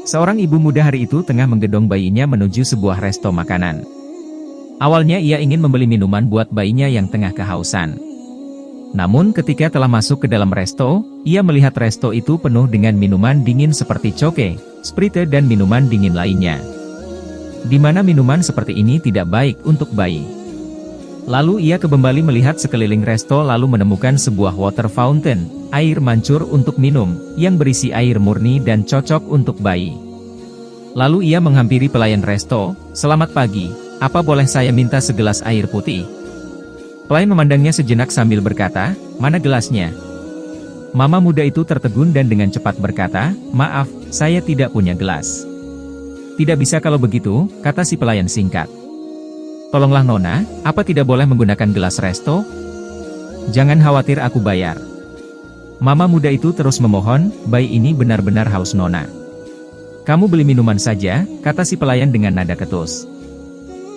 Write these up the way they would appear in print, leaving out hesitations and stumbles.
Seorang ibu muda hari itu tengah menggendong bayinya menuju sebuah resto makanan. Awalnya ia ingin membeli minuman buat bayinya yang tengah kehausan. Namun ketika telah masuk ke dalam resto, ia melihat resto itu penuh dengan minuman dingin seperti coke, Sprite dan minuman dingin lainnya. Di mana minuman seperti ini tidak baik untuk bayi. Lalu ia kembali melihat sekeliling resto lalu menemukan sebuah water fountain, air mancur untuk minum, yang berisi air murni dan cocok untuk bayi. Lalu ia menghampiri pelayan resto, "Selamat pagi, apa boleh saya minta segelas air putih?" Pelayan memandangnya sejenak sambil berkata, "Mana gelasnya?" Mama muda itu tertegun dan dengan cepat berkata, "Maaf, saya tidak punya gelas." "Tidak bisa kalau begitu," kata si pelayan singkat. "Tolonglah Nona, apa tidak boleh menggunakan gelas resto?" "Jangan khawatir, aku bayar." Mama muda itu terus memohon, "Bayi ini benar-benar haus Nona." "Kamu beli minuman saja," kata si pelayan dengan nada ketus.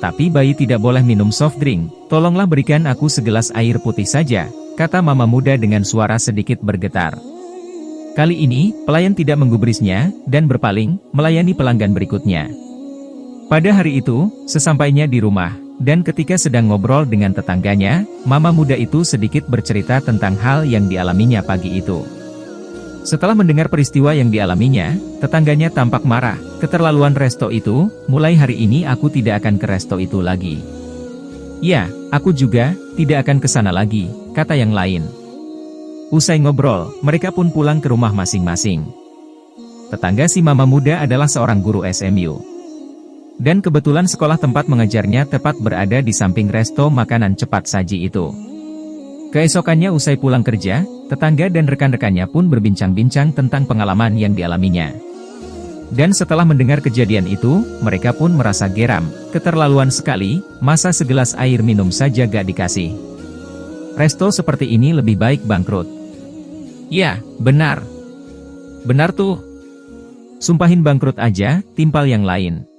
"Tapi bayi tidak boleh minum soft drink, tolonglah berikan aku segelas air putih saja," kata mama muda dengan suara sedikit bergetar. Kali ini, pelayan tidak menggubrisnya, dan berpaling, melayani pelanggan berikutnya. Pada hari itu, sesampainya di rumah, dan ketika sedang ngobrol dengan tetangganya, mama muda itu sedikit bercerita tentang hal yang dialaminya pagi itu. Setelah mendengar peristiwa yang dialaminya, tetangganya tampak marah. "Keterlaluan resto itu, mulai hari ini aku tidak akan ke resto itu lagi." "Ya, aku juga, tidak akan ke sana lagi," kata yang lain. Usai ngobrol, mereka pun pulang ke rumah masing-masing. Tetangga si mama muda adalah seorang guru SMU. Dan kebetulan sekolah tempat mengajarnya tepat berada di samping resto makanan cepat saji itu. Keesokannya usai pulang kerja, tetangga dan rekan-rekannya pun berbincang-bincang tentang pengalaman yang dialaminya. Dan setelah mendengar kejadian itu, mereka pun merasa geram. Keterlaluan sekali, masa segelas air minum saja gak dikasih. Resto seperti ini lebih baik bangkrut. "Ya, benar. Benar tuh. Sumpahin bangkrut aja, timpal yang lain."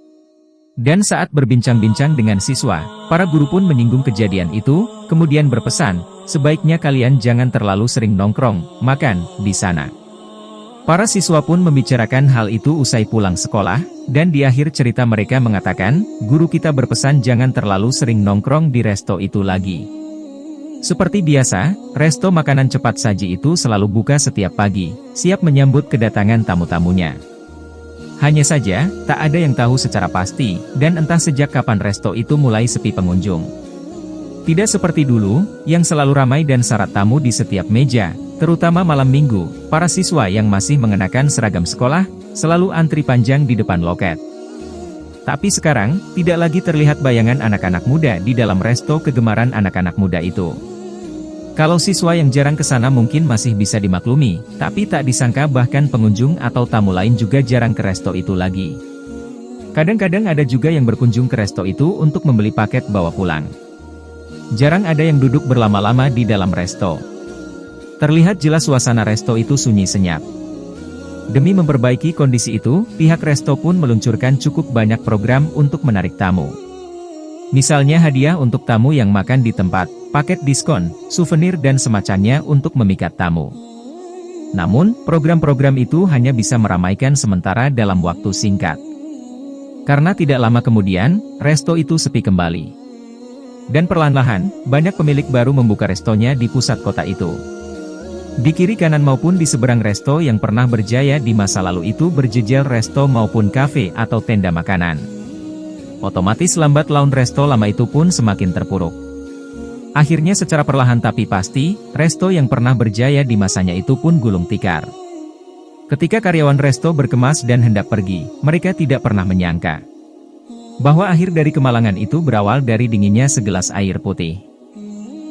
Dan saat berbincang-bincang dengan siswa, para guru pun menyinggung kejadian itu, kemudian berpesan, "Sebaiknya kalian jangan terlalu sering nongkrong, makan, di sana." Para siswa pun membicarakan hal itu usai pulang sekolah, dan di akhir cerita mereka mengatakan, "Guru kita berpesan jangan terlalu sering nongkrong di resto itu lagi." Seperti biasa, resto makanan cepat saji itu selalu buka setiap pagi, siap menyambut kedatangan tamu-tamunya. Hanya saja, tak ada yang tahu secara pasti, dan entah sejak kapan resto itu mulai sepi pengunjung. Tidak seperti dulu, yang selalu ramai dan syarat tamu di setiap meja, terutama malam minggu, para siswa yang masih mengenakan seragam sekolah, selalu antri panjang di depan loket. Tapi sekarang, tidak lagi terlihat bayangan anak-anak muda di dalam resto kegemaran anak-anak muda itu. Kalau siswa yang jarang ke sana mungkin masih bisa dimaklumi, tapi tak disangka bahkan pengunjung atau tamu lain juga jarang ke resto itu lagi. Kadang-kadang ada juga yang berkunjung ke resto itu untuk membeli paket bawa pulang. Jarang ada yang duduk berlama-lama di dalam resto. Terlihat jelas suasana resto itu sunyi senyap. Demi memperbaiki kondisi itu, pihak resto pun meluncurkan cukup banyak program untuk menarik tamu. Misalnya hadiah untuk tamu yang makan di tempat, paket diskon, souvenir dan semacamnya untuk memikat tamu. Namun, program-program itu hanya bisa meramaikan sementara dalam waktu singkat. Karena tidak lama kemudian, resto itu sepi kembali. Dan perlahan-lahan, banyak pemilik baru membuka restonya di pusat kota itu. Di kiri kanan maupun di seberang resto yang pernah berjaya di masa lalu itu berjejer resto maupun kafe atau tenda makanan. Otomatis lambat laun resto lama itu pun semakin terpuruk. Akhirnya secara perlahan tapi pasti, resto yang pernah berjaya di masanya itu pun gulung tikar. Ketika karyawan resto berkemas dan hendak pergi, mereka tidak pernah menyangka bahwa akhir dari kemalangan itu berawal dari dinginnya segelas air putih.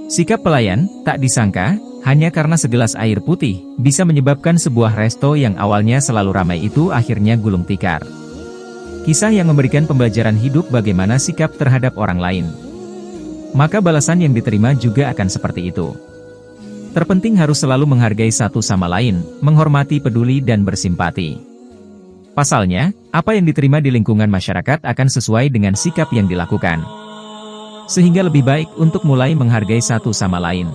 Sikap pelayan, tak disangka, hanya karena segelas air putih, bisa menyebabkan sebuah resto yang awalnya selalu ramai itu akhirnya gulung tikar. Kisah yang memberikan pembelajaran hidup bagaimana sikap terhadap orang lain. Maka balasan yang diterima juga akan seperti itu. Terpenting harus selalu menghargai satu sama lain, menghormati, peduli dan bersimpati. Pasalnya, apa yang diterima di lingkungan masyarakat akan sesuai dengan sikap yang dilakukan. Sehingga lebih baik untuk mulai menghargai satu sama lain.